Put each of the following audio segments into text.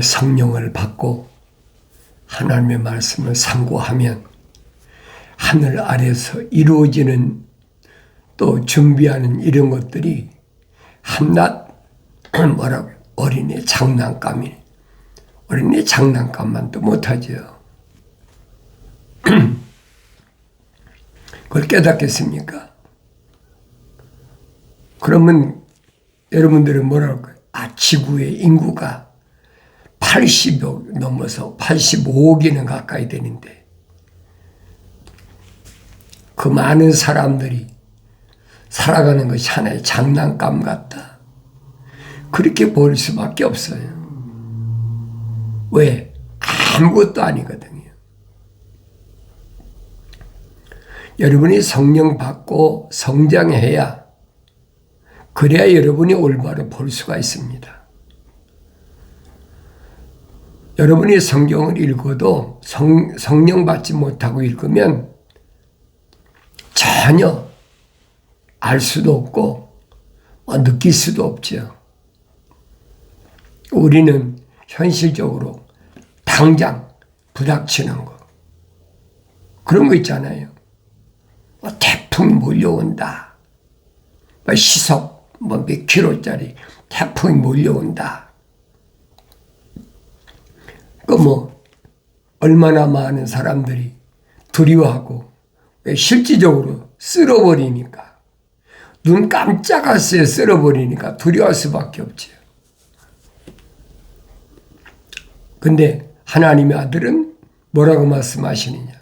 성령을 받고 하나님의 말씀을 상고하면 하늘 아래서 이루어지는 또 준비하는 이런 것들이 한낱 어린이 장난감이네. 어린이 장난감만도 못하죠. 그걸 깨닫겠습니까? 그러면 여러분들은 뭐라고 할까요? 지구의 인구가 80억 넘어서 85억이나 가까이 되는데 그 많은 사람들이 살아가는 것이 하나의 장난감 같다. 그렇게 볼 수밖에 없어요. 왜? 아무것도 아니거든요. 여러분이 성령 받고 성장해야 그래야 여러분이 올바로 볼 수가 있습니다. 여러분이 성경을 읽어도 성령 받지 못하고 읽으면 전혀 알 수도 없고 느낄 수도 없죠. 우리는 현실적으로 당장 부닥치는 거 그런 거 있잖아요. 태풍이 몰려온다. 시속 몇 킬로짜리 태풍이 몰려온다. 얼마나 많은 사람들이 두려워하고 실질적으로 쓸어버리니까 눈 깜짝할 새 쓸어버리니까 두려워할 수밖에 없죠. 근데 하나님의 아들은 뭐라고 말씀하시느냐?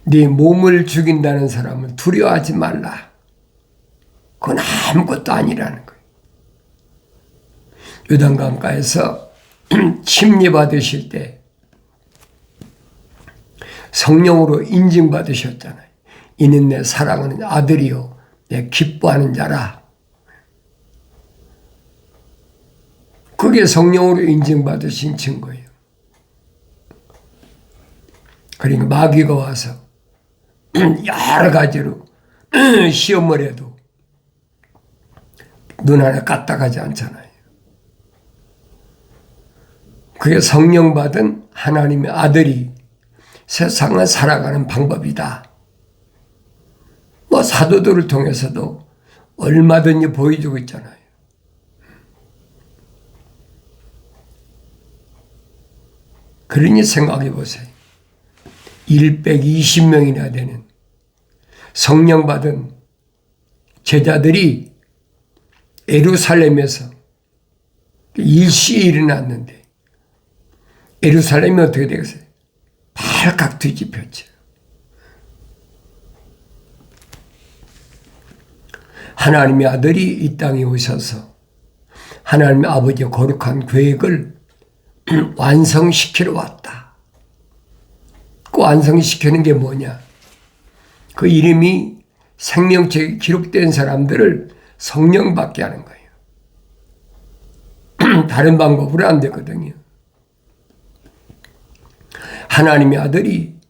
네 몸을 죽인다는 사람은 두려워하지 말라. 그건 아무것도 아니라는 거예요. 요단강가에서 침례받으실 때 성령으로 인증받으셨잖아요. 이는 내 사랑하는 아들이요 내 기뻐하는 자라. 그게 성령으로 인증받으신 증거예요. 그러니까 마귀가 와서 여러 가지로 시험을 해도 눈 하나 까딱하지 않잖아요. 그게 성령 받은 하나님의 아들이 세상을 살아가는 방법이다. 사도들을 통해서도 얼마든지 보여주고 있잖아요. 그러니 생각해 보세요. 120명이나 되는 성령 받은 제자들이 예루살렘에서 일시에 일어났는데 예루살렘이 어떻게 되겠어요? 발칵 뒤집혔죠. 하나님의 아들이 이 땅에 오셔서 하나님의 아버지의 거룩한 계획을 완성시키러 왔다. 그 완성시키는 게 뭐냐? 그 이름이 생명책에 기록된 사람들을 성령 받게 하는 거예요. 다른 방법으로 안 되거든요. 하나님의 아들이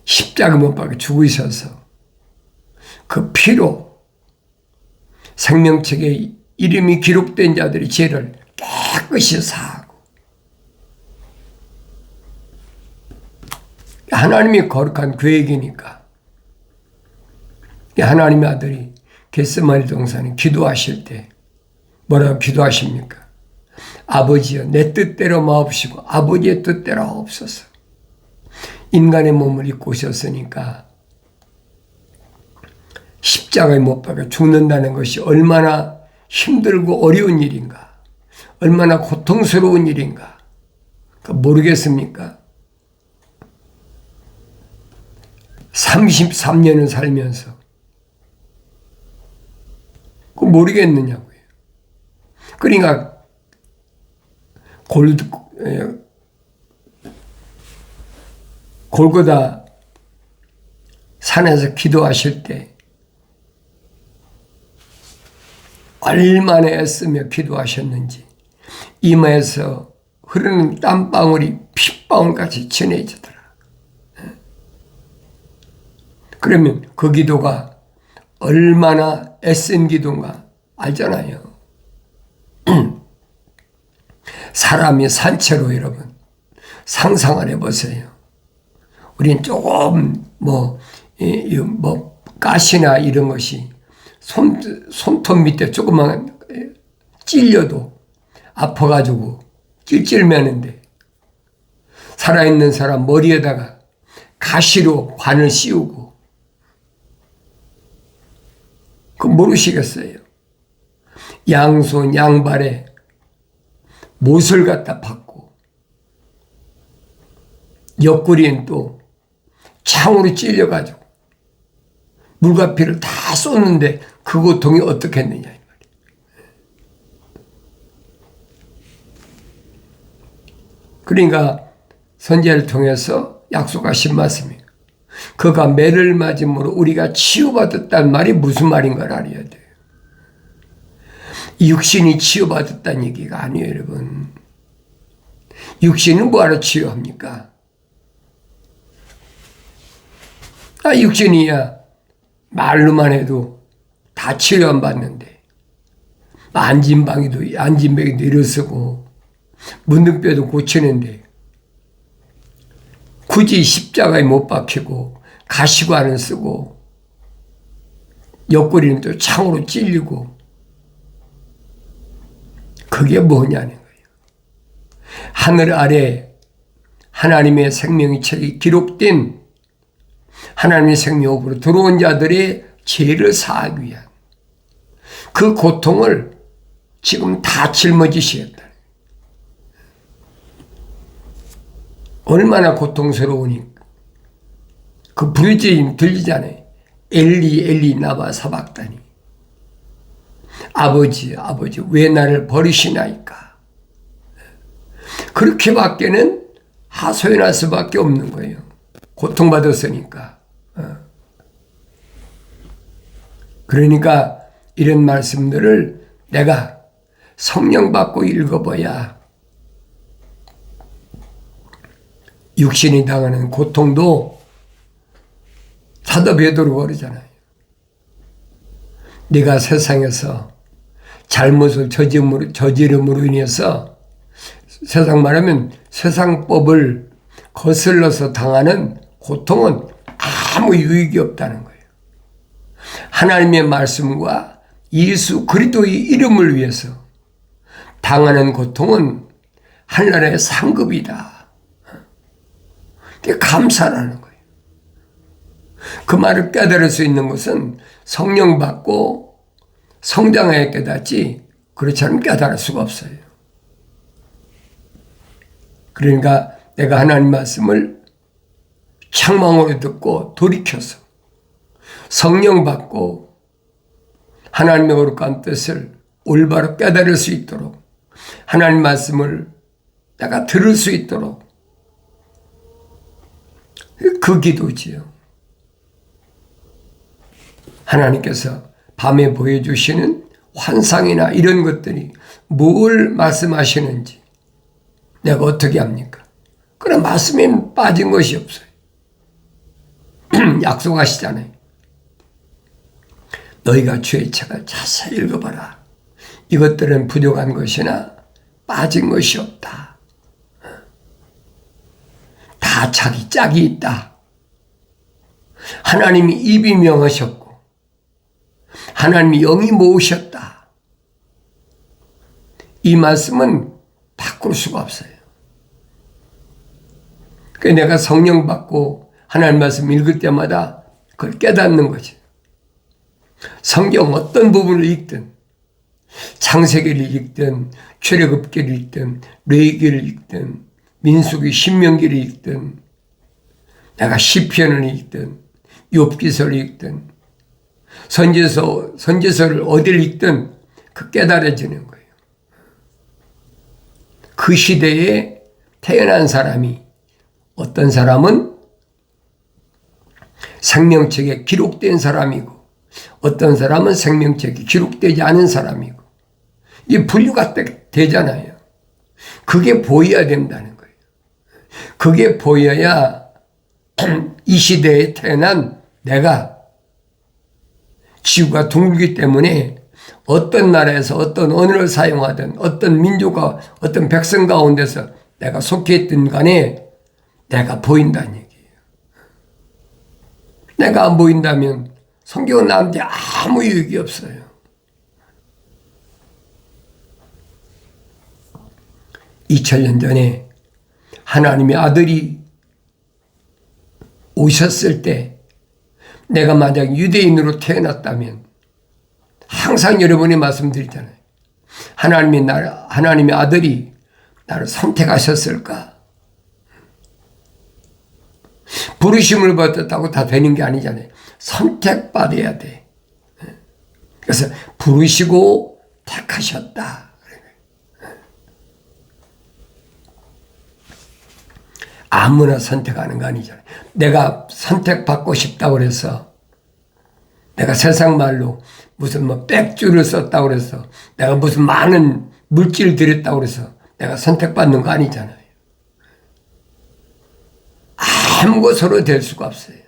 십자가 못 박혀 죽으셔서 그 피로 생명책에 이름이 기록된 자들의 죄를 깨끗이 사하고 하나님이 거룩한 계획이니까 하나님의 아들이 겟세마네 동산에 기도하실 때 뭐라고 기도하십니까? 아버지여 내 뜻대로 마옵시고 아버지의 뜻대로 하옵소서. 인간의 몸을 입고 오셨으니까 십자가에 못 박혀 죽는다는 것이 얼마나 힘들고 어려운 일인가, 얼마나 고통스러운 일인가 모르겠습니까? 33년을 살면서 그거 모르겠느냐고요. 그러니까 골고다 산에서 기도하실 때 얼마나 애쓰며 기도하셨는지 이마에서 흐르는 땀방울이 핏방울같이 진해지더라. 그러면 그 기도가 얼마나 애쓴 기도인가 알잖아요. 사람이 산채로 여러분 상상을 해보세요. 우린 조금 가시나 이런 것이 손톱 밑에 조금만 찔려도 아파가지고 찔찔매는데 살아있는 사람 머리에다가 가시로 관을 씌우고 그 모르시겠어요? 양손 양발에 못을 갖다 박고 옆구리엔 또 창으로 찔려가지고 물과 피를 다 쏟는데 그 고통이 어떻겠느냐 이 말이에요. 그러니까 선지자를 통해서 약속하신 말씀이에요. 그가 매를 맞음으로 우리가 치유받았다는 말이 무슨 말인 걸 알아야 돼요. 육신이 치유받았다는 얘기가 아니에요, 여러분. 육신은 뭐하러 치유합니까? 육신이야 말로만 해도 다 치료 안 받는데 안진뱅이도 일어서고 문둥뼈도 고치는데 굳이 십자가에 못 박히고 가시관을 쓰고 옆구리는 또 창으로 찔리고 그게 뭐냐는 거예요. 하늘 아래 하나님의 생명의 책이 기록된 하나님의 생명으로 들어온 자들의 죄를 사하기 위한 그 고통을 지금 다 짊어지시겠다. 얼마나 고통스러우니 그 부르짖음 들리잖아요. 엘리 엘리 나마 사박다니. 아버지 아버지 왜 나를 버리시나이까. 그렇게밖에는 하소연할 수밖에 없는 거예요. 고통받았으니까. 그러니까 이런 말씀들을 내가 성령 받고 읽어봐야 육신이 당하는 고통도 사도 베드로가 그러잖아요. 네가 세상에서 잘못을 저지름으로 인해서 세상 말하면 세상법을 거슬러서 당하는 고통은 아무 유익이 없다는 거예요. 하나님의 말씀과 예수 그리스도의 이름을 위해서 당하는 고통은 하늘나라의 상급이다. 그게 감사라는 거예요. 그 말을 깨달을 수 있는 것은 성령 받고 성장하여 깨닫지 그렇지 않으면 깨달을 수가 없어요. 그러니까 내가 하나님 말씀을 창망으로 듣고 돌이켜서 성령 받고 하나님의 거룩한 뜻을 올바로 깨달을 수 있도록 하나님 말씀을 내가 들을 수 있도록 그 기도지요. 하나님께서 밤에 보여주시는 환상이나 이런 것들이 뭘 말씀하시는지 내가 어떻게 합니까? 그런 말씀에 빠진 것이 없어요. 약속하시잖아요. 너희가 주의 책을 자세히 읽어봐라. 이것들은 부족한 것이나 빠진 것이 없다. 다 자기 짝이 있다. 하나님이 입이 명하셨고 하나님이 영이 모으셨다. 이 말씀은 바꿀 수가 없어요. 그래서 내가 성령 받고 하나님 말씀 읽을 때마다 그걸 깨닫는 거지. 성경 어떤 부분을 읽든 창세기를 읽든 출애굽기를 읽든 레위기를 읽든 민수기 신명기를 읽든 내가 시편을 읽든 욥기서를 읽든 선지서를 어디를 읽든 그 깨달아지는 거예요. 그 시대에 태어난 사람이 어떤 사람은 생명책에 기록된 사람이고 어떤 사람은 생명책에 기록되지 않은 사람이고 이 분류가 되잖아요. 그게 보여야 된다는 거예요. 그게 보여야 이 시대에 태어난 내가 지구가 둥글기 때문에 어떤 나라에서 어떤 언어를 사용하든 어떤 민족과 어떤 백성 가운데서 내가 속해 있든 간에 내가 보인다는 얘기예요. 내가 안 보인다면 성경은 나한테 아무 유익이 없어요. (2000년) 전에 하나님의 아들이 오셨을 때 내가 만약 유대인으로 태어났다면 항상 여러분이 말씀드리잖아요. 하나님의 아들이 나를 선택하셨을까? 부르심을 받았다고 다 되는 게 아니잖아요. 선택받아야 돼. 그래서 부르시고 택하셨다. 아무나 선택하는 거 아니잖아요. 내가 선택받고 싶다고 해서 내가 세상 말로 무슨 백주를 썼다고 그래서 내가 무슨 많은 물질을 들였다고 그래서 내가 선택받는 거 아니잖아요. 아무 것으로 될 수가 없어요.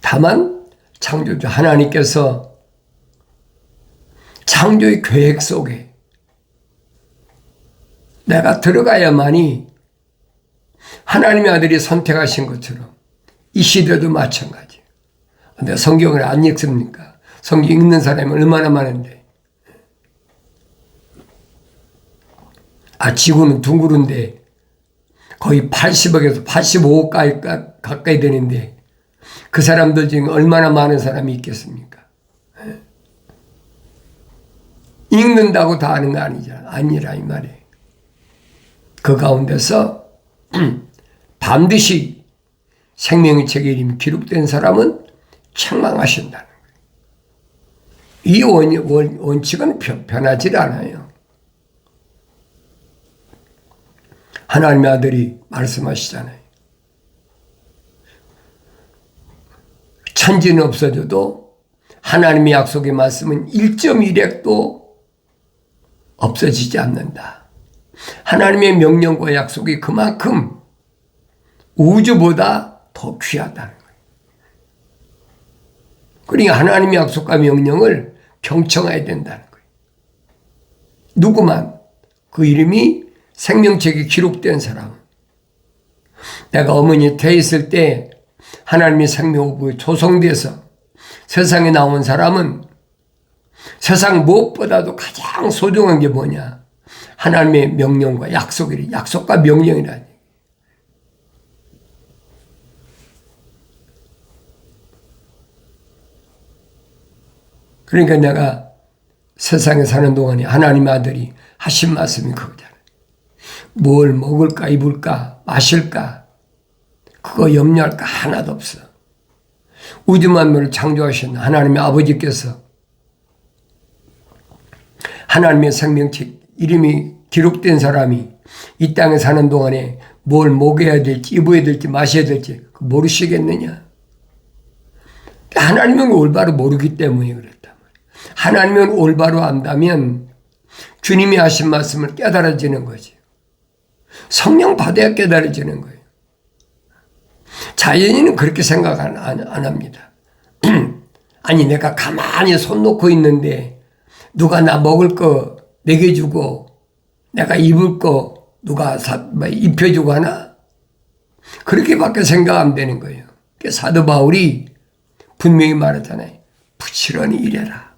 다만 창조주 하나님께서 창조의 계획 속에 내가 들어가야만이 하나님의 아들이 선택하신 것처럼 이 시대도 마찬가지예요. 근데 성경을 안 읽습니까? 성경 읽는 사람이 얼마나 많은데. 지구는 둥그른데 거의 80억에서 85억 가까이 되는데 그 사람들 중에 얼마나 많은 사람이 있겠습니까? 읽는다고 다 아는 거 아니라 이 말이에요. 그 가운데서 반드시 생명의 책에 이름이 기록된 사람은 책망하신다는 거예요. 이 원칙은 변하지 않아요. 하나님의 아들이 말씀하시잖아요. 천지는 없어져도 하나님의 약속의 말씀은 1.1핵도 없어지지 않는다. 하나님의 명령과 약속이 그만큼 우주보다 더 귀하다는 거예요. 그러니까 하나님의 약속과 명령을 경청해야 된다는 거예요. 누구만 그 이름이 생명책에 기록된 사람. 내가 어머니에 태 있을 때 하나님의 생명호흡에 조성돼서 세상에 나온 사람은 세상 무엇보다도 가장 소중한 게 뭐냐? 하나님의 명령과 약속이래. 약속과 명령이라니. 그러니까 내가 세상에 사는 동안에 하나님의 아들이 하신 말씀이 그거잖아요. 뭘 먹을까 입을까 마실까 그거 염려할 거 하나도 없어. 우주 만물을 창조하신 하나님의 아버지께서 하나님의 생명책 이름이 기록된 사람이 이 땅에 사는 동안에 뭘 먹여야 될지 입어야 될지 마셔야 될지 모르시겠느냐. 하나님은 올바로 모르기 때문에 그랬단 말이에요. 하나님은 올바로 안다면 주님이 하신 말씀을 깨달아지는 거지. 성령 받아야 깨달아지는 거예요. 자연인은 그렇게 생각 안 합니다. 아니 내가 가만히 손 놓고 있는데 누가 나 먹을 거 먹여주고 내가 입을 거 누가 입혀주고 하나? 그렇게밖에 생각 안 되는 거예요. 사도 바울이 분명히 말하잖아요. 부지런히 일해라.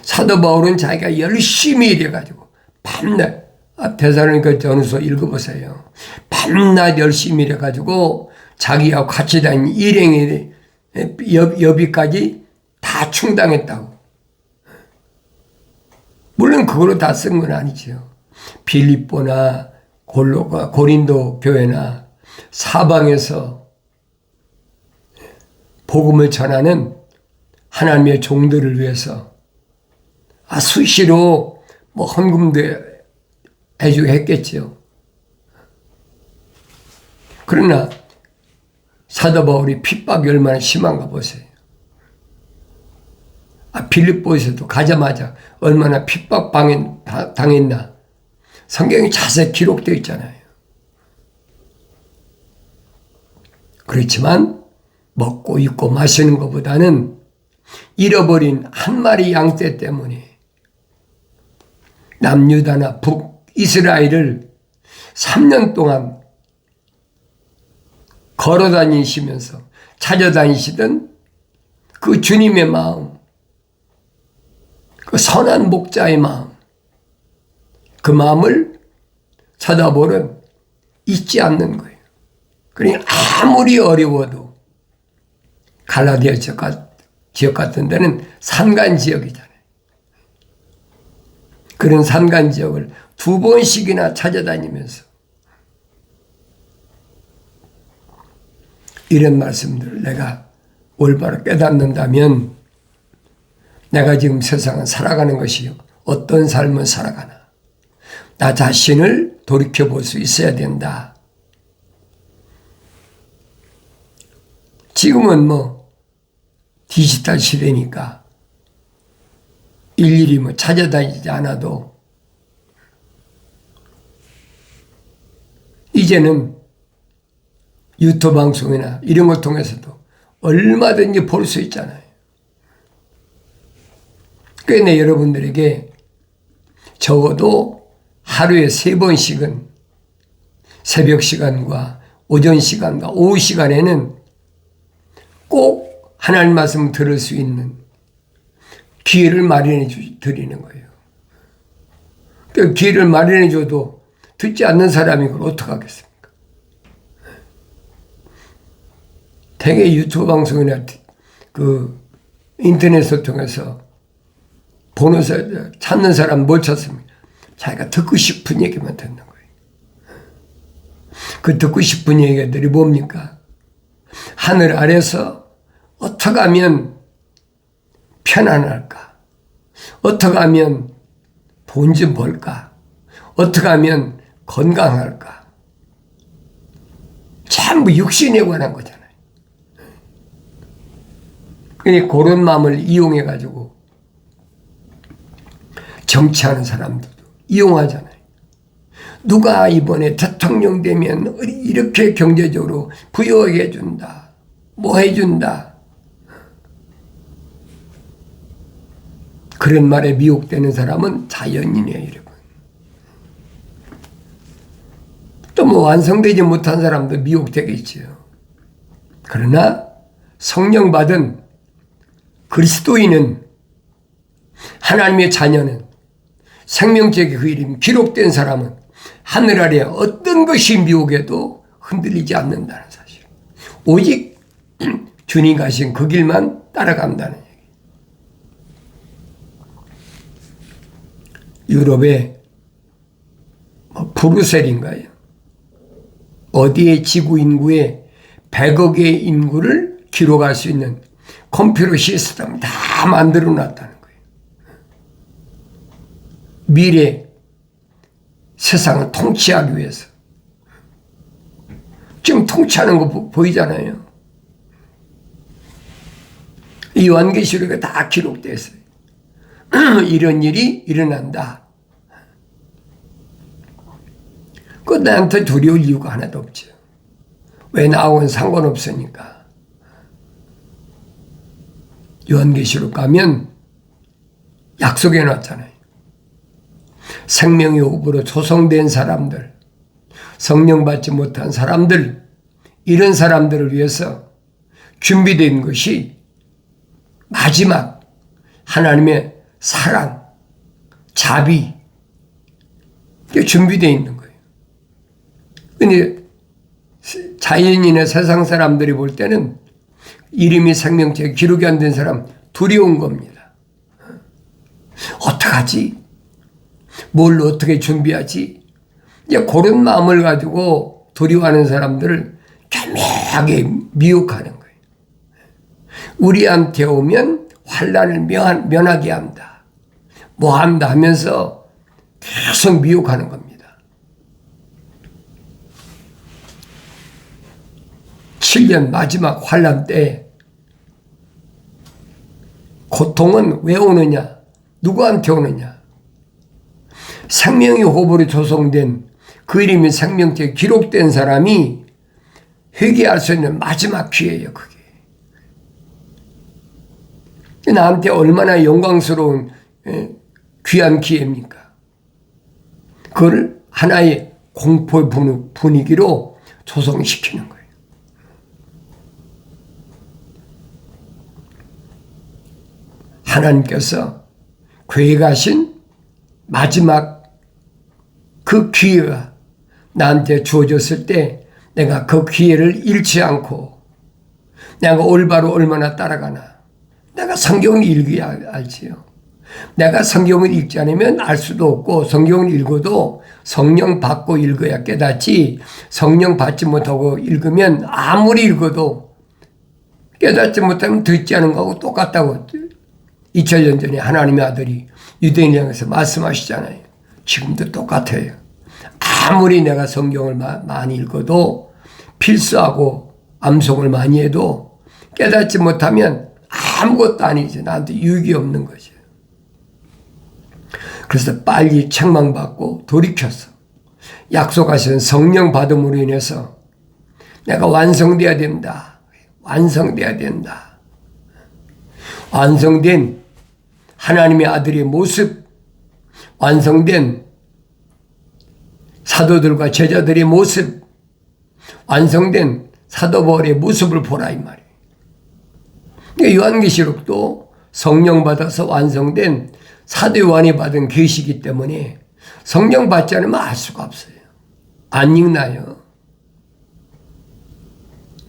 사도 바울은 자기가 열심히 일해가지고 밤낮 데살로니가 전후서 읽어보세요. 밤낮 열심히 일해가지고 자기하고 같이 다니는 일행의 여비까지 다 충당했다고. 물론 그걸로 다 쓴 건 아니죠. 빌립보나 고린도 교회나 사방에서 복음을 전하는 하나님의 종들을 위해서 수시로 헌금도 해주고 했겠죠. 그러나 사도 바울이 핍박이 얼마나 심한가 보세요. 빌립보에서도 가자마자 얼마나 핍박 당했나 성경이 자세히 기록되어 있잖아요. 그렇지만 먹고 입고 마시는 것보다는 잃어버린 한 마리 양떼 때문에 남유다나 북이스라엘을 3년 동안 걸어 다니시면서 찾아다니시던 그 주님의 마음, 그 선한 목자의 마음, 그 마음을 쳐다보는 잊지 않는 거예요. 그러니까 아무리 어려워도 갈라디아 지역 같은 데는 산간 지역이잖아요. 그런 산간 지역을 2번씩이나 찾아다니면서 이런 말씀들을 내가 올바로 깨닫는다면 내가 지금 세상을 살아가는 것이 어떤 삶을 살아가나 나 자신을 돌이켜볼 수 있어야 된다. 지금은 디지털 시대니까 일일이 찾아다니지 않아도 이제는 유튜브 방송이나 이런 걸 통해서도 얼마든지 볼 수 있잖아요. 그러니까 여러분들에게 적어도 하루에 3번씩은 새벽 시간과 오전 시간과 오후 시간에는 꼭 하나님 말씀 들을 수 있는 기회를 마련해 드리는 거예요. 그 기회를 마련해 줘도 듣지 않는 사람이 그걸 어떡하겠습니까? 대개 유튜브 방송이나 그 인터넷을 통해서 찾는 사람 뭘 찾습니까? 자기가 듣고 싶은 얘기만 듣는 거예요. 그 듣고 싶은 얘기들이 뭡니까? 하늘 아래서 어떻게 하면 편안할까? 어떻게 하면 돈 좀 벌까? 어떻게 하면 건강할까? 전부 육신에 관한 거잖아요. 그러니까 그런 마음을 이용해가지고 정치하는 사람들도 이용하잖아요. 누가 이번에 대통령 되면 이렇게 경제적으로 부유하게 해준다. 뭐 해준다. 그런 말에 미혹되는 사람은 자연인이에요, 여러분. 또 완성되지 못한 사람도 미혹되겠지요. 그러나 성령 받은 그리스도인은 하나님의 자녀는 생명책의 그 이름이 기록된 사람은 하늘 아래 어떤 것이 미혹해도 흔들리지 않는다는 사실. 오직 주님 가신 그 길만 따라간다는 얘기. 유럽의 브루셀인가요? 어디에 지구 인구의 100억의 인구를 기록할 수 있는 컴퓨터 시스템을 다 만들어 놨다는 거예요. 미래 세상을 통치하기 위해서. 지금 통치하는 거 보이잖아요. 이 요한계시록에 다 기록되어 있어요. 이런 일이 일어난다. 그 나한테 두려울 이유가 하나도 없죠. 왜 나하고는 상관없으니까. 요한계시록 가면 약속해 놨잖아요. 생명의 호흡으로 조성된 사람들, 성령 받지 못한 사람들, 이런 사람들을 위해서 준비된 것이 마지막 하나님의 사랑, 자비, 이게 준비되어 있는 거예요. 근데 자연인의 세상 사람들이 볼 때는 이름이 생명책에 기록이 안 된 사람 두려운 겁니다. 어떡하지? 뭘 어떻게 준비하지? 이제 그런 마음을 가지고 두려워하는 사람들을 교묘하게 미혹하는 거예요. 우리한테 오면 환난을 면하게 한다. 뭐 한다 하면서 계속 미혹하는 겁니다. 7년 마지막 환난 때 고통은 왜 오느냐? 누구한테 오느냐? 생명의 호흡으로 조성된 그 이름이 생명책에 기록된 사람이 회개할 수 있는 마지막 기회예요. 그게. 나한테 얼마나 영광스러운 귀한 기회입니까? 그걸 하나의 공포의 분위기로 조성시키는 거예요. 하나님께서 계획하신 마지막 그 기회가 나한테 주어졌을 때 내가 그 기회를 잃지 않고 내가 올바로 얼마나 따라가나. 내가 성경을 읽어야 알지요. 내가 성경을 읽지 않으면 알 수도 없고, 성경을 읽어도 성령 받고 읽어야 깨닫지, 성령 받지 못하고 읽으면 아무리 읽어도 깨닫지 못하면 듣지 않은 거하고 똑같다고 2000년 전에 하나님의 아들이 유대인 향해서 말씀하시잖아요. 지금도 똑같아요. 아무리 내가 성경을 많이 읽어도, 필수하고 암송을 많이 해도 깨닫지 못하면 아무것도 아니죠. 나한테 유익이 없는 거죠. 그래서 빨리 책망받고 돌이켰어. 약속하신 성령 받음으로 인해서 내가 완성돼야 된다. 완성돼야 된다. 완성된 하나님의 아들의 모습, 완성된 사도들과 제자들의 모습, 완성된 사도 바울의 모습을 보라 이 말이에요. 요한계시록도 성령 받아서 완성된 사도 요한이 받은 계시이기 때문에 성령 받지 않으면 알 수가 없어요. 안 읽나요?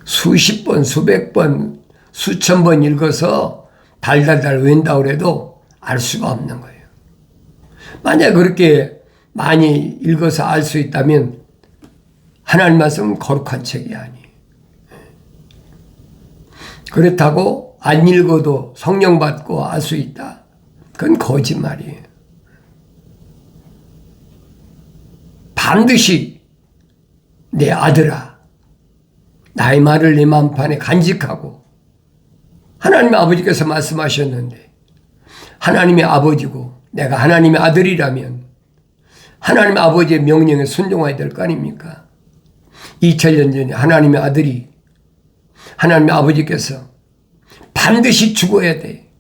수십 번, 수백 번, 수천 번 읽어서 달달달 외운다고 해도 알 수가 없는 거예요. 만약 그렇게 많이 읽어서 알 수 있다면 하나님 말씀은 거룩한 책이 아니에요. 그렇다고 안 읽어도 성령 받고 알 수 있다. 그건 거짓말이에요. 반드시 내 아들아, 나의 말을 내 마음판에 간직하고, 하나님의 아버지께서 말씀하셨는데 하나님의 아버지고 내가 하나님의 아들이라면 하나님의 아버지의 명령에 순종해야 될 거 아닙니까? 2000년 전에 하나님의 아들이, 하나님의 아버지께서 반드시 죽어야 돼.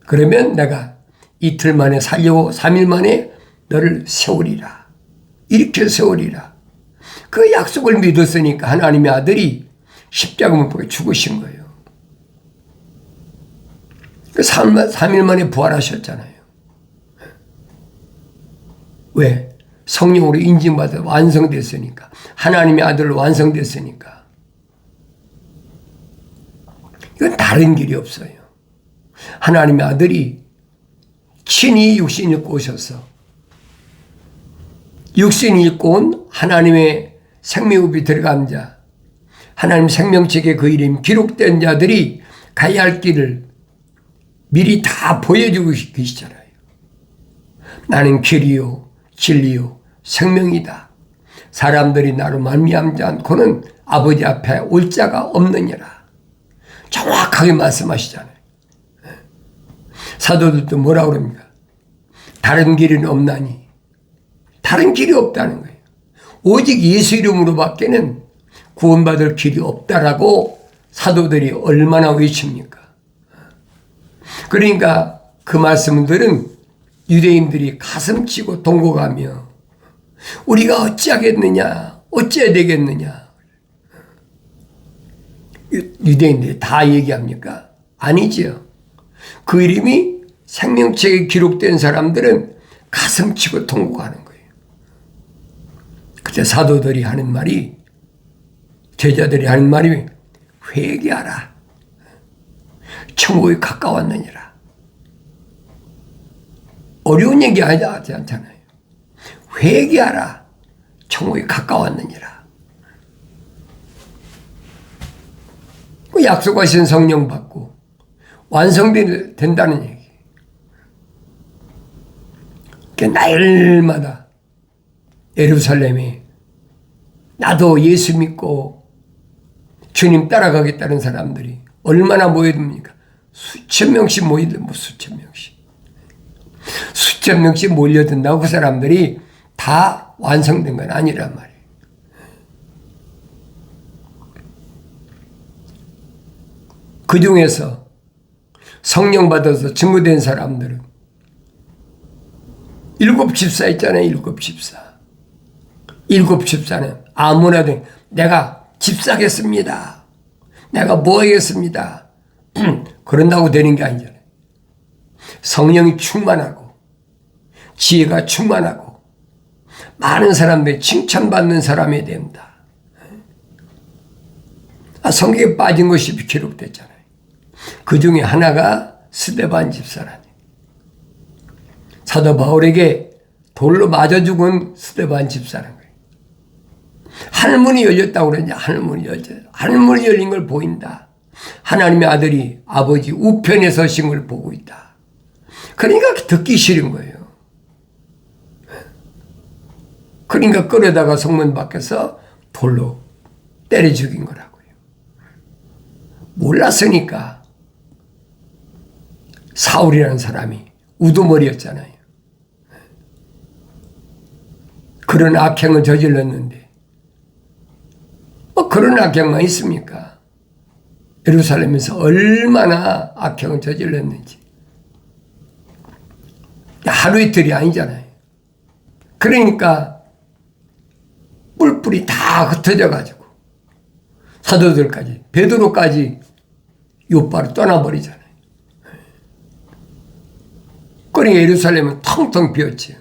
그러면 내가 이틀 만에 살려고 3일 만에 너를 세우리라. 이렇게 세우리라. 그 약속을 믿었으니까 하나님의 아들이 십자가 못 박혀 죽으신 거예요. 그 3일 만에 부활하셨잖아요. 왜? 성령으로 인증받아 완성됐으니까. 하나님의 아들로 완성됐으니까. 이건 다른 길이 없어요. 하나님의 아들이 친히 육신을 입고 오셔서 육신을 입고 온 하나님의 생명읍이 들어간 자, 하나님 생명책에 그 이름 기록된 자들이 가야 할 길을 미리 다 보여주고 계시잖아요. 나는 길이요 진리요 생명이다. 사람들이 나로 말미암지 않고는 아버지 앞에 올 자가 없느니라. 정확하게 말씀하시잖아요. 사도들도 뭐라고 그럽니까? 다른 길은 없나니. 다른 길이 없다는 거예요. 오직 예수 이름으로 밖에는 구원받을 길이 없다라고 사도들이 얼마나 외칩니까? 그러니까 그 말씀들은 유대인들이 가슴치고 동고가며 우리가 어찌하겠느냐, 어찌해야 되겠느냐. 유대인들이 다 얘기합니까? 아니지요. 그 이름이 생명책에 기록된 사람들은 가슴치고 통곡하는 거예요. 그때 사도들이 하는 말이, 제자들이 하는 말이 회개하라. 천국이 가까웠느니라. 어려운 얘기 하지 않잖아요. 회개하라. 천국이 가까웠느니라. 그 약속하신 성령 받고 완성된다는 얘기. 날마다 예루살렘에 나도 예수 믿고 주님 따라가겠다는 사람들이 얼마나 모여듭니까? 수천 명씩 모여든다. 수천 명씩. 수천 명씩 몰려든다고 그 사람들이 다 완성된 건 아니란 말이에요. 그 중에서 성령 받아서 증거된 사람들은 7 집사 있잖아요. 7 집사. 7 집사는 아무나도 내가 집사겠습니다. 내가 뭐 하겠습니다. 그런다고 되는 게 아니잖아요. 성령이 충만하고 지혜가 충만하고 많은 사람들이 칭찬받는 사람이 됩니다. 성경에 빠진 것이 기록됐잖아요. 그 중에 하나가 스데반 집사라니. 사도 바울에게 돌로 맞아 죽은 스데반 집사라는 거예요. 하늘문이 열렸다고 그러냐. 하늘문이 열렸어요. 하늘문이 열린 걸 보인다. 하나님의 아들이 아버지 우편에 서신 걸 보고 있다. 그러니까 듣기 싫은 거예요. 그러니까 끌어다가 성문 밖에서 돌로 때려 죽인 거라고요. 몰랐으니까. 사울이라는 사람이 우두머리였잖아요. 그런 악행을 저질렀는데 뭐 그런 악행만 있습니까? 예루살렘에서 얼마나 악행을 저질렀는지. 하루 이틀이 아니잖아요. 그러니까 뿔뿔이 다 흩어져 가지고 사도들까지 베드로까지 요바로 떠나버리잖아요. 그러니까 예루살렘은 텅텅 비었지요.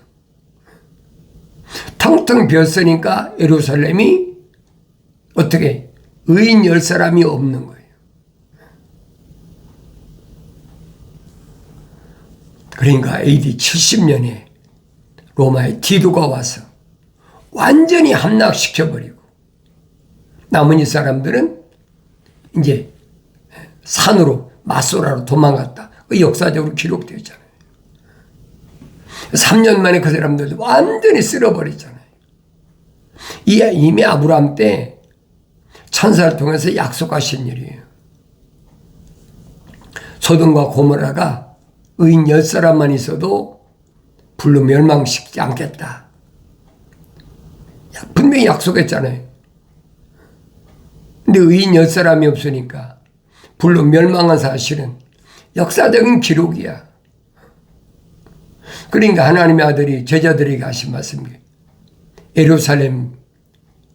텅텅 비었으니까 예루살렘이 어떻게 의인 10사람이 없는 거예요. 그러니까 AD 70년에 로마의 디도가 와서 완전히 함락시켜버리고 나머지 사람들은 이제 산으로 마소라로 도망갔다. 그 역사적으로 기록되어 있잖아요. 3년 만에 그 사람들도 완전히 쓸어버렸잖아요. 이미 아브라함 때 천사를 통해서 약속하신 일이에요. 소돔과 고모라가 의인 10사람만 있어도 불로 멸망시키지 않겠다. 분명히 약속했잖아요. 근데 의인 10사람이 없으니까 불로 멸망한 사실은 역사적인 기록이야. 그러니까 하나님의 아들이 제자들에게 하신 말씀이에요. 예루살렘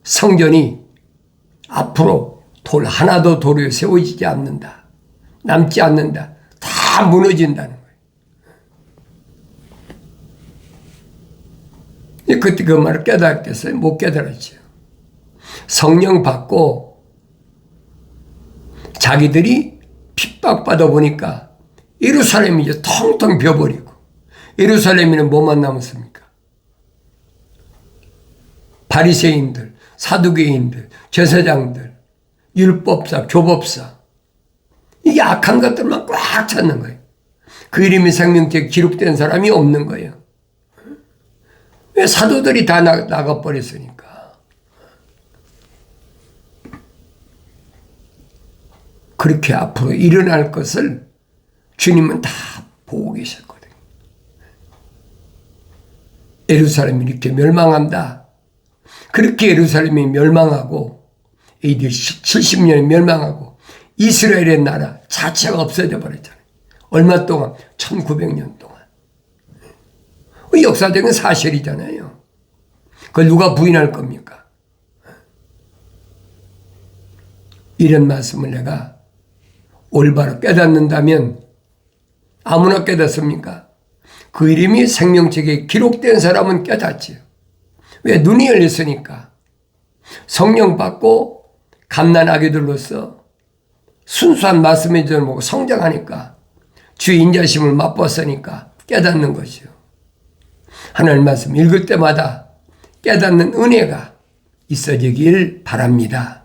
성전이 앞으로 돌 하나도 도로에 세워지지 않는다. 남지 않는다. 다 무너진다는 거예요. 그때 그 말을 깨달았겠어요? 못 깨달았죠. 성령 받고 자기들이 핍박받아 보니까 예루살렘이 이제 텅텅 비어버리고 예루살렘에는 뭐만 남았습니까? 바리새인들, 사두개인들, 제사장들, 율법사, 교법사 이게 악한 것들만 꽉 찼는 거예요. 그 이름이 생명책에 기록된 사람이 없는 거예요. 왜? 사도들이 다 나가버렸으니까. 그렇게 앞으로 일어날 것을 주님은 다 보고 계셨거든요. 예루살렘이 이렇게 멸망한다. 그렇게 예루살렘이 멸망하고 AD 70년에 멸망하고 이스라엘의 나라 자체가 없어져 버렸잖아요. 얼마 동안? 1900년 동안. 역사적인 사실이잖아요. 그걸 누가 부인할 겁니까? 이런 말씀을 내가 올바로 깨닫는다면 아무나 깨닫습니까? 그 이름이 생명책에 기록된 사람은 깨닫지요. 왜? 눈이 열렸으니까. 성령 받고 갓난아기들로서 순수한 말씀의 전을 보고 성장하니까 주의 인자심을 맛봤으니까 깨닫는 것이요. 하나님 말씀 읽을 때마다 깨닫는 은혜가 있어지길 바랍니다.